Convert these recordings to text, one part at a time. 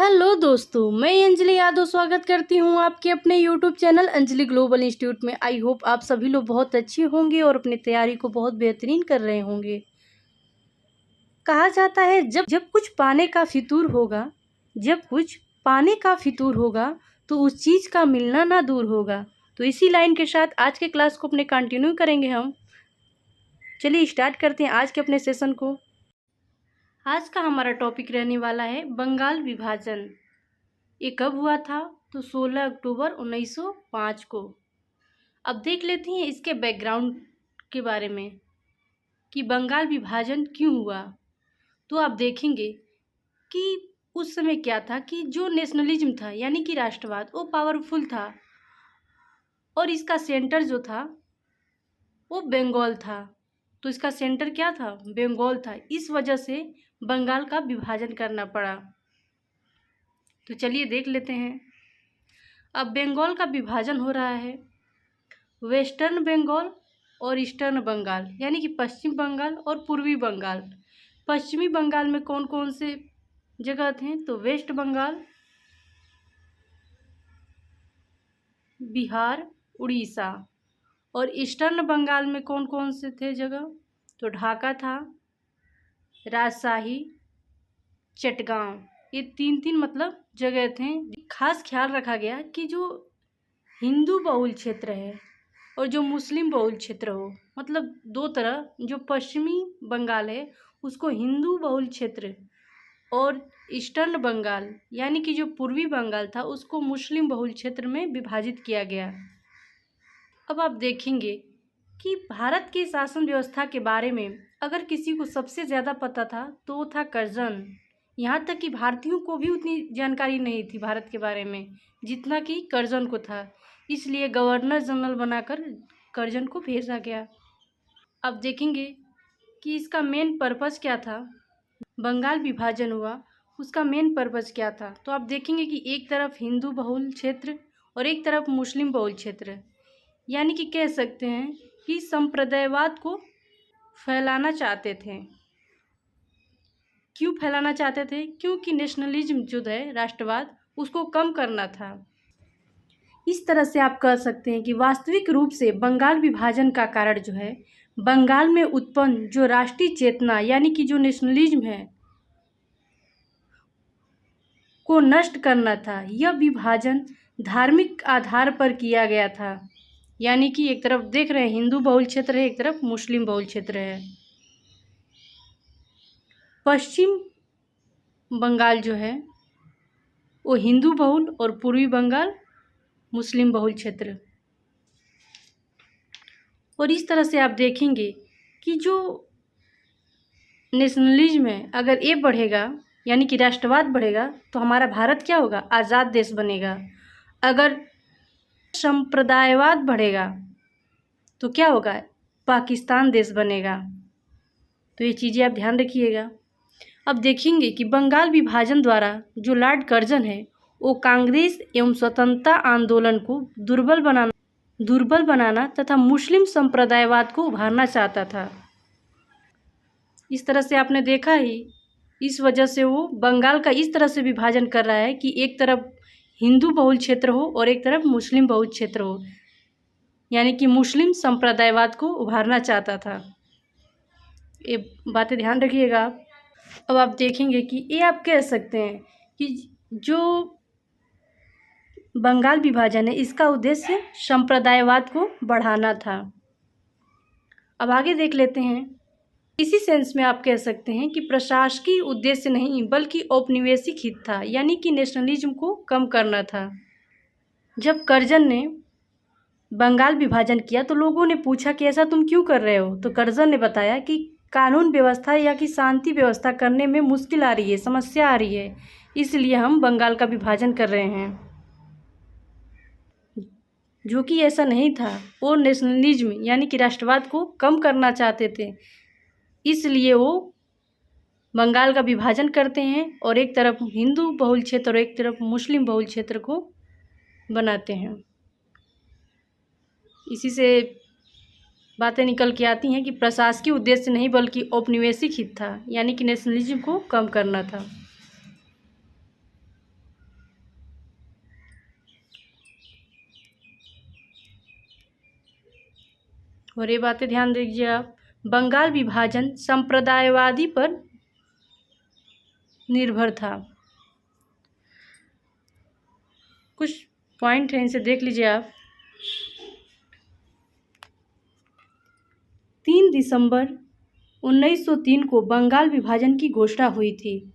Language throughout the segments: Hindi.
हेलो दोस्तों, मैं अंजलि यादव स्वागत करती हूं आपके अपने YouTube channel Anjali global institute में। आई होप आप सभी लोग बहुत अच्छे होंगे और अपनी तैयारी को बहुत बेहतरीन कर रहे होंगे। कहा जाता है जब जब कुछ पाने का फितूर होगा तो उस चीज़ का मिलना ना दूर होगा। तो इसी लाइन के साथ आज के क्लास को अपने कंटिन्यू करेंगे हम। चलिए स्टार्ट करते हैं आज के अपने सेशन को। आज का हमारा टॉपिक रहने वाला है बंगाल विभाजन। ये कब हुआ था? तो 16 अक्टूबर 1905 को। अब देख लेते हैं इसके बैकग्राउंड के बारे में कि बंगाल विभाजन क्यों हुआ। तो आप देखेंगे कि उस समय क्या था कि जो नेशनलिज्म था यानी कि राष्ट्रवाद वो पावरफुल था और इसका सेंटर जो था वो बंगाल था। तो इसका सेंटर क्या था? बंगाल था। इस वजह से बंगाल का विभाजन करना पड़ा। तो चलिए देख लेते हैं। अब बंगाल का विभाजन हो रहा है वेस्टर्न बंगाल और ईस्टर्न बंगाल यानी कि पश्चिम बंगाल और पूर्वी बंगाल। पश्चिमी बंगाल में कौन कौन से जगह थे? तो वेस्ट बंगाल, बिहार, उड़ीसा। और ईस्टर्न बंगाल में कौन कौन से थे जगह? तो ढाका था, राजशाही, चटगांव। ये तीन मतलब जगह थे। खास ख्याल रखा गया कि जो हिंदू बहुल क्षेत्र है और जो मुस्लिम बहुल क्षेत्र हो, मतलब दो तरह, जो पश्चिमी बंगाल है उसको हिंदू बहुल क्षेत्र और ईस्टर्न बंगाल यानी कि जो पूर्वी बंगाल था उसको मुस्लिम बहुल क्षेत्र में विभाजित किया गया। अब आप देखेंगे कि भारत की शासन व्यवस्था के बारे में अगर किसी को सबसे ज़्यादा पता था तो वो था कर्जन। यहाँ तक कि भारतीयों को भी उतनी जानकारी नहीं थी भारत के बारे में जितना कि कर्जन को था। इसलिए गवर्नर जनरल बनाकर कर्जन को भेजा गया। अब देखेंगे कि इसका मेन पर्पस क्या था। बंगाल विभाजन हुआ, उसका मेन पर्पस क्या था? तो आप देखेंगे कि एक तरफ हिंदू बहुल क्षेत्र और एक तरफ मुस्लिम बहुल क्षेत्र, यानी कि कह सकते हैं कि संप्रदायवाद को फैलाना चाहते थे। क्यों फैलाना चाहते थे? क्योंकि नेशनलिज्म जो है, राष्ट्रवाद, उसको कम करना था। इस तरह से आप कह सकते हैं कि वास्तविक रूप से बंगाल विभाजन का कारण जो है, बंगाल में उत्पन्न जो राष्ट्रीय चेतना यानी कि जो नेशनलिज्म है को नष्ट करना था। यह विभाजन धार्मिक आधार पर किया गया था, यानी कि एक तरफ देख रहे हैं हिंदू बहुल क्षेत्र है, एक तरफ मुस्लिम बहुल क्षेत्र है। पश्चिम बंगाल जो है वो हिंदू बहुल और पूर्वी बंगाल मुस्लिम बहुल क्षेत्र। और इस तरह से आप देखेंगे कि जो नेशनलिज्म है अगर ये बढ़ेगा यानी कि राष्ट्रवाद बढ़ेगा तो हमारा भारत क्या होगा? आज़ाद देश बनेगा। अगर संप्रदायवाद बढ़ेगा तो क्या होगा? पाकिस्तान देश बनेगा। तो ये चीज़ें आप ध्यान रखिएगा। अब देखेंगे कि बंगाल विभाजन द्वारा जो लॉर्ड कर्जन है वो कांग्रेस एवं स्वतंत्रता आंदोलन को दुर्बल बनाना तथा मुस्लिम संप्रदायवाद को उभारना चाहता था। इस तरह से आपने देखा ही, इस वजह से वो बंगाल का इस तरह से विभाजन कर रहा है कि एक तरफ हिंदू बहुल क्षेत्र हो और एक तरफ मुस्लिम बहुल क्षेत्र हो, यानी कि मुस्लिम संप्रदायवाद को उभारना चाहता था। ये बातें ध्यान रखिएगा आप। अब आप देखेंगे कि ये आप कह सकते हैं कि जो बंगाल विभाजन है इसका उद्देश्य संप्रदायवाद को बढ़ाना था। अब आगे देख लेते हैं। इसी सेंस में आप कह सकते हैं कि प्रशासकीय उद्देश्य नहीं बल्कि औपनिवेशिक हित था, यानी कि नेशनलिज्म को कम करना था। जब कर्जन ने बंगाल विभाजन किया तो लोगों ने पूछा कि ऐसा तुम क्यों कर रहे हो? तो कर्जन ने बताया कि कानून व्यवस्था या कि शांति व्यवस्था करने में मुश्किल आ रही है, समस्या आ रही है, इसलिए हम बंगाल का विभाजन कर रहे हैं। जो कि ऐसा नहीं था, वो नेशनलिज्म यानी कि राष्ट्रवाद को कम करना चाहते थे, इसलिए वो बंगाल का विभाजन करते हैं और एक तरफ हिंदू बहुल क्षेत्र और एक तरफ मुस्लिम बहुल क्षेत्र को बनाते हैं। इसी से बातें निकल के आती हैं कि प्रशासकीय उद्देश्य नहीं बल्कि औपनिवेशिक हित था, यानी कि नेशनलिज्म को कम करना था। और ये बातें ध्यान दीजिए आप। बंगाल विभाजन संप्रदायवादी पर निर्भर था। कुछ पॉइंट हैं, इसे देख लीजिए आप। 3 दिसंबर 1903 को बंगाल विभाजन की घोषणा हुई थी।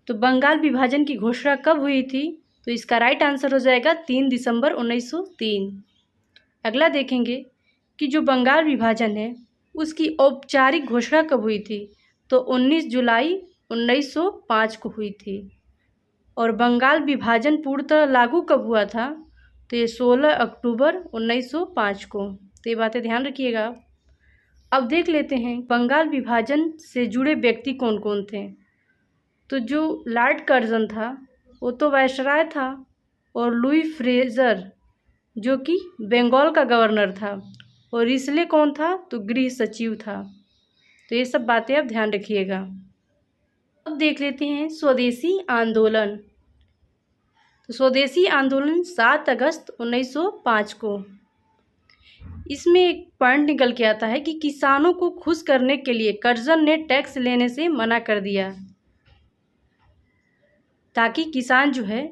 तो बंगाल विभाजन की घोषणा कब हुई थी? तो इसका राइट आंसर हो जाएगा 3 दिसंबर 1903। अगला देखेंगे कि जो बंगाल विभाजन है उसकी औपचारिक घोषणा कब हुई थी? तो 19 जुलाई 1905 को हुई थी। और बंगाल विभाजन पूर्णतः लागू कब हुआ था? तो ये 16 अक्टूबर 1905 को। तो ये बातें ध्यान रखिएगा। अब देख लेते हैं बंगाल विभाजन से जुड़े व्यक्ति कौन कौन थे। तो जो लॉर्ड कर्जन था वो तो वायसराय था, और लुई फ्रेजर जो कि बंगाल का गवर्नर था, और रिस्ले कौन था? तो गृह सचिव था। तो ये सब बातें आप ध्यान रखिएगा। अब देख लेते हैं स्वदेशी आंदोलन। तो स्वदेशी आंदोलन 7 अगस्त 1905 को। इसमें एक पॉइंट निकल के आता है कि किसानों को खुश करने के लिए कर्जन ने टैक्स लेने से मना कर दिया, ताकि किसान जो है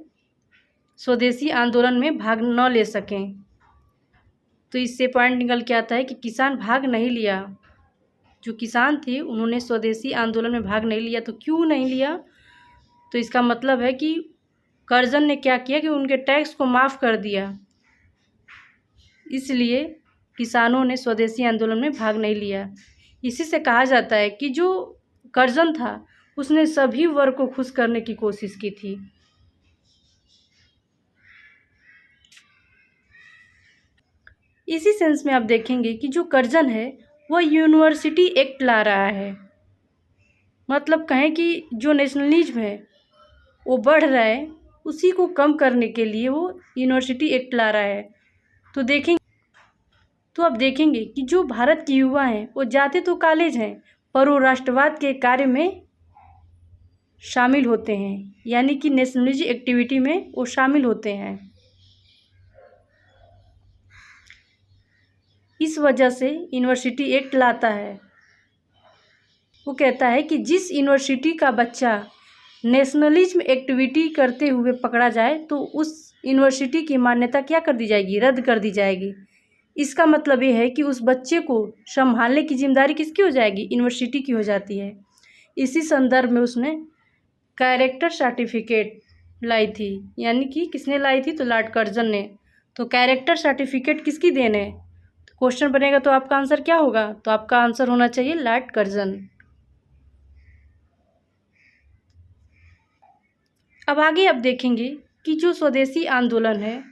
स्वदेशी आंदोलन में भाग न ले सकें। तो इससे पॉइंट निकल के आता है कि किसान भाग नहीं लिया। जो किसान थे उन्होंने स्वदेशी आंदोलन में भाग नहीं लिया। तो क्यों नहीं लिया? तो इसका मतलब है कि कर्जन ने क्या किया कि उनके टैक्स को माफ़ कर दिया, इसलिए किसानों ने स्वदेशी आंदोलन में भाग नहीं लिया। इसी से कहा जाता है कि जो कर्जन था उसने सभी वर्ग को खुश करने की कोशिश की थी। इसी सेंस में आप देखेंगे कि जो कर्जन है वह यूनिवर्सिटी एक्ट ला रहा है। मतलब कहें कि जो नेशनलिज्म है वो बढ़ रहा है, उसी को कम करने के लिए वो यूनिवर्सिटी एक्ट ला रहा है। तो अब देखेंगे कि जो भारत के युवा हैं वो जाते तो कॉलेज हैं, पर वो राष्ट्रवाद के कार्य में शामिल होते हैं, यानी कि नेशनलिज्म एक्टिविटी में वो शामिल होते हैं। इस वजह से यूनिवर्सिटी एक्ट लाता है। वो कहता है कि जिस यूनिवर्सिटी का बच्चा नेशनलिज्म एक्टिविटी करते हुए पकड़ा जाए तो उस यूनिवर्सिटी की मान्यता क्या कर दी जाएगी? रद्द कर दी जाएगी। इसका मतलब ये है कि उस बच्चे को संभालने की जिम्मेदारी किसकी हो जाएगी? यूनिवर्सिटी की हो जाती है। इसी संदर्भ में उसने कैरेक्टर सर्टिफिकेट लाई थी, यानी कि किसने लाई थी? तो लॉर्ड कर्जन ने। तो कैरेक्टर सर्टिफिकेट किसकी देन है? तो क्वेश्चन बनेगा तो आपका आंसर क्या होगा? तो आपका आंसर होना चाहिए लॉर्ड कर्जन। अब आगे आप देखेंगे कि जो स्वदेशी आंदोलन है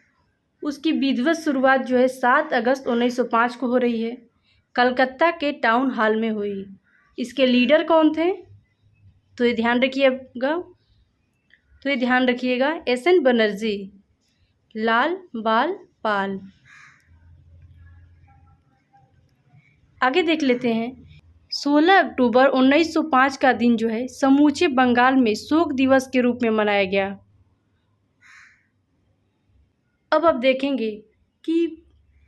उसकी विधिवत शुरुआत जो है 7 अगस्त 1905 को हो रही है। कलकत्ता के टाउन हॉल में हुई। इसके लीडर कौन थे? तो ये ध्यान रखिएगा एस.एन. बनर्जी, लाल बाल पाल। आगे देख लेते हैं 16 अक्टूबर 1905 का दिन जो है समूचे बंगाल में शोक दिवस के रूप में मनाया गया। अब आप देखेंगे कि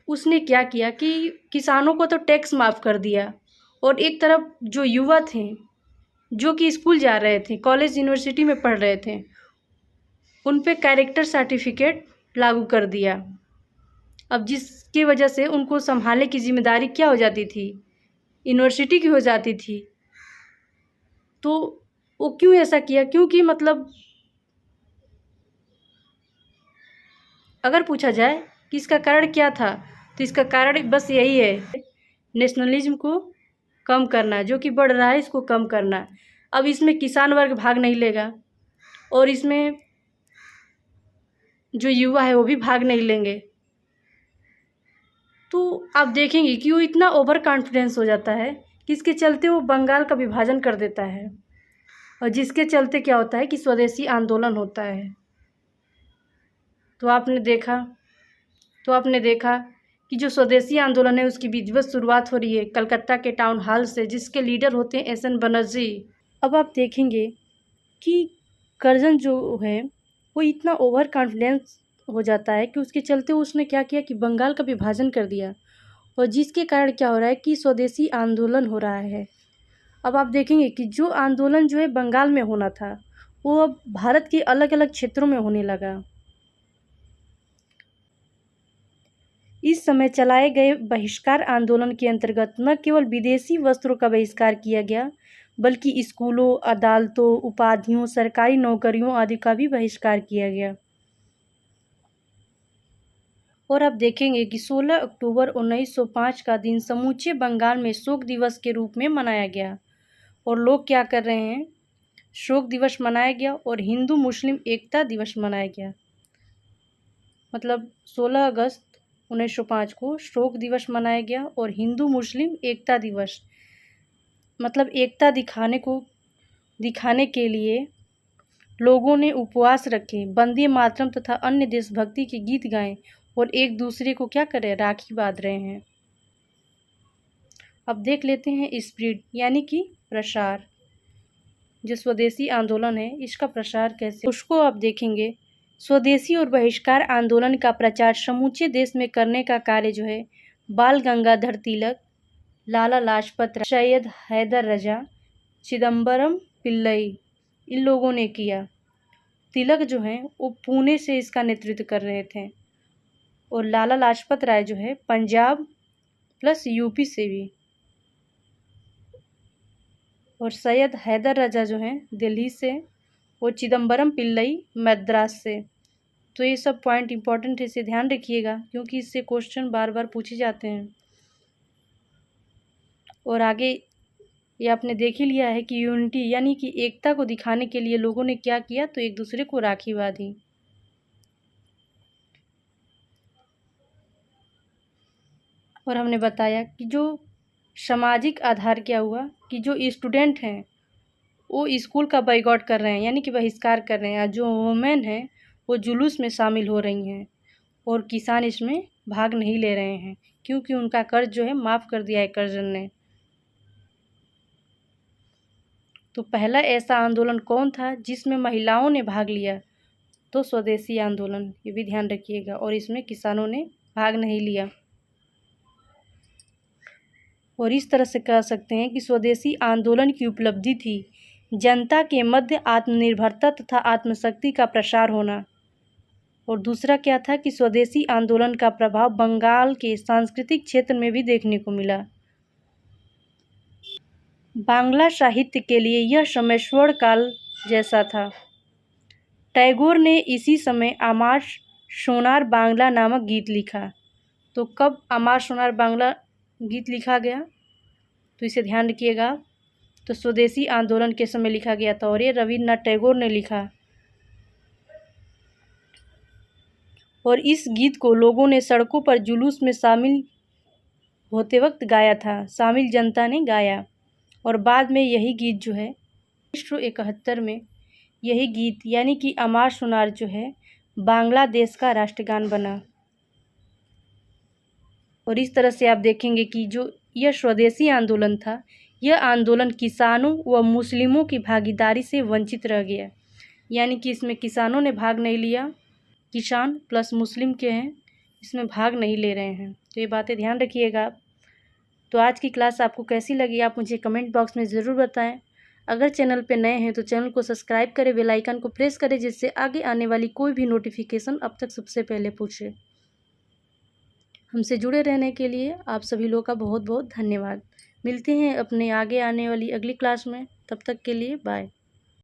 उसने क्या किया कि किसानों को तो टैक्स माफ़ कर दिया, और एक तरफ जो युवा थे जो कि स्कूल जा रहे थे, कॉलेज यूनिवर्सिटी में पढ़ रहे थे, उन पे कैरेक्टर सर्टिफिकेट लागू कर दिया। अब जिसकी वजह से उनको संभालने की जिम्मेदारी क्या हो जाती थी? यूनिवर्सिटी की हो जाती थी। तो वो क्यों ऐसा किया? क्योंकि मतलब अगर पूछा जाए कि इसका कारण क्या था, तो इसका कारण बस यही है, नेशनलिज्म को कम करना, जो कि बढ़ रहा है इसको कम करना। अब इसमें किसान वर्ग भाग नहीं लेगा, और इसमें जो युवा है वो भी भाग नहीं लेंगे। तो आप देखेंगे कि वो इतना ओवर कॉन्फिडेंस हो जाता है कि इसके चलते वो बंगाल का विभाजन कर देता है, और जिसके चलते क्या होता है कि स्वदेशी आंदोलन होता है। तो आपने देखा कि जो स्वदेशी आंदोलन है उसकी विधिवत शुरुआत हो रही है कलकत्ता के टाउन हॉल से, जिसके लीडर होते हैं एस.एन. बनर्जी। अब आप देखेंगे कि कर्जन जो है वो इतना ओवर कॉन्फिडेंस हो जाता है कि उसके चलते उसने क्या किया कि बंगाल का विभाजन कर दिया, और जिसके कारण क्या हो रहा है कि स्वदेशी आंदोलन हो रहा है। अब आप देखेंगे कि जो आंदोलन जो है बंगाल में होना था वो अब भारत के अलग अलग क्षेत्रों में होने लगा। इस समय चलाए गए बहिष्कार आंदोलन के अंतर्गत न केवल विदेशी वस्त्रों का बहिष्कार किया गया बल्कि स्कूलों, अदालतों, उपाधियों, सरकारी नौकरियों आदि का भी बहिष्कार किया गया। और आप देखेंगे कि 16 अक्टूबर 1905 का दिन समूचे बंगाल में शोक दिवस के रूप में मनाया गया। और लोग क्या कर रहे हैं, शोक दिवस मनाया गया और हिंदू मुस्लिम एकता दिवस मनाया गया। मतलब 16 अगस्त 1905 को शोक दिवस मनाया गया और हिंदू मुस्लिम एकता दिवस, मतलब एकता दिखाने के लिए लोगों ने उपवास रखे, वंदे मातरम तथा अन्य देशभक्ति के गीत गाए और एक दूसरे को क्या करें, राखी बांध रहे हैं। अब देख लेते हैं स्प्रिट यानी कि प्रसार। जो स्वदेशी आंदोलन है इसका प्रसार कैसे, उसको आप देखेंगे। स्वदेशी और बहिष्कार आंदोलन का प्रचार समूचे देश में करने का कार्य जो है बाल गंगाधर तिलक, लाला लाजपत राय, सैयद हैदर रजा, चिदम्बरम पिल्लई, इन लोगों ने किया। तिलक जो हैं वो पुणे से इसका नेतृत्व कर रहे थे और लाला लाजपत राय जो है पंजाब प्लस यूपी से भी, और सैयद हैदर रजा जो हैं दिल्ली से और चिदम्बरम पिल्लई मद्रास से। तो ये सब पॉइंट इंपॉर्टेंट है, इसे ध्यान रखिएगा क्योंकि इससे क्वेश्चन बार बार पूछे जाते हैं। और आगे ये आपने देख ही लिया है कि यूनिटी यानी कि एकता को दिखाने के लिए लोगों ने क्या किया, तो एक दूसरे को राखी बांधी। और हमने बताया कि जो सामाजिक आधार क्या हुआ कि जो स्टूडेंट हैं वो स्कूल का बाइकआउट कर रहे हैं यानी कि बहिष्कार कर रहे हैं, जो वुमेन हैं वो जुलूस में शामिल हो रही हैं और किसान इसमें भाग नहीं ले रहे हैं क्योंकि उनका कर्ज जो है माफ़ कर दिया है कर्जन ने। तो पहला ऐसा आंदोलन कौन था जिसमें महिलाओं ने भाग लिया, तो स्वदेशी आंदोलन, ये भी ध्यान रखिएगा। और इसमें किसानों ने भाग नहीं लिया। और इस तरह से कह सकते हैं कि स्वदेशी आंदोलन की उपलब्धि थी जनता के मध्य आत्मनिर्भरता तथा आत्मशक्ति का प्रसार होना। और दूसरा क्या था कि स्वदेशी आंदोलन का प्रभाव बंगाल के सांस्कृतिक क्षेत्र में भी देखने को मिला। बांग्ला साहित्य के लिए यह समय स्वर्ण काल जैसा था। टैगोर ने इसी समय आमार सोनार बांग्ला नामक गीत लिखा। तो कब आमार सोनार बांग्ला गीत लिखा गया, तो इसे ध्यान रखिएगा। तो स्वदेशी आंदोलन के समय लिखा गया था और ये रविन्द्रनाथ टैगोर ने लिखा। और इस गीत को लोगों ने सड़कों पर जुलूस में शामिल होते वक्त गाया था, शामिल जनता ने गाया। और बाद में यही गीत जो है 1971 में यही गीत यानी कि आमार सोनार जो है बांग्लादेश का राष्ट्रगान बना। और इस तरह से आप देखेंगे कि जो यह स्वदेशी आंदोलन था, यह आंदोलन किसानों व मुस्लिमों की भागीदारी से वंचित रह गया, यानी कि इसमें किसानों ने भाग नहीं लिया, किसान प्लस मुस्लिम के हैं इसमें भाग नहीं ले रहे हैं। तो ये बातें ध्यान रखिएगा। तो आज की क्लास आपको कैसी लगी आप मुझे कमेंट बॉक्स में ज़रूर बताएं। अगर चैनल पे नए हैं तो चैनल को सब्सक्राइब करें, बेल आइकन को प्रेस करें जिससे आगे आने वाली कोई भी नोटिफिकेशन अब तक सबसे पहले पूछे। हमसे जुड़े रहने के लिए आप सभी लोगों का बहुत बहुत धन्यवाद। मिलते हैं अपने आगे आने वाली अगली क्लास में, तब तक के लिए बाय।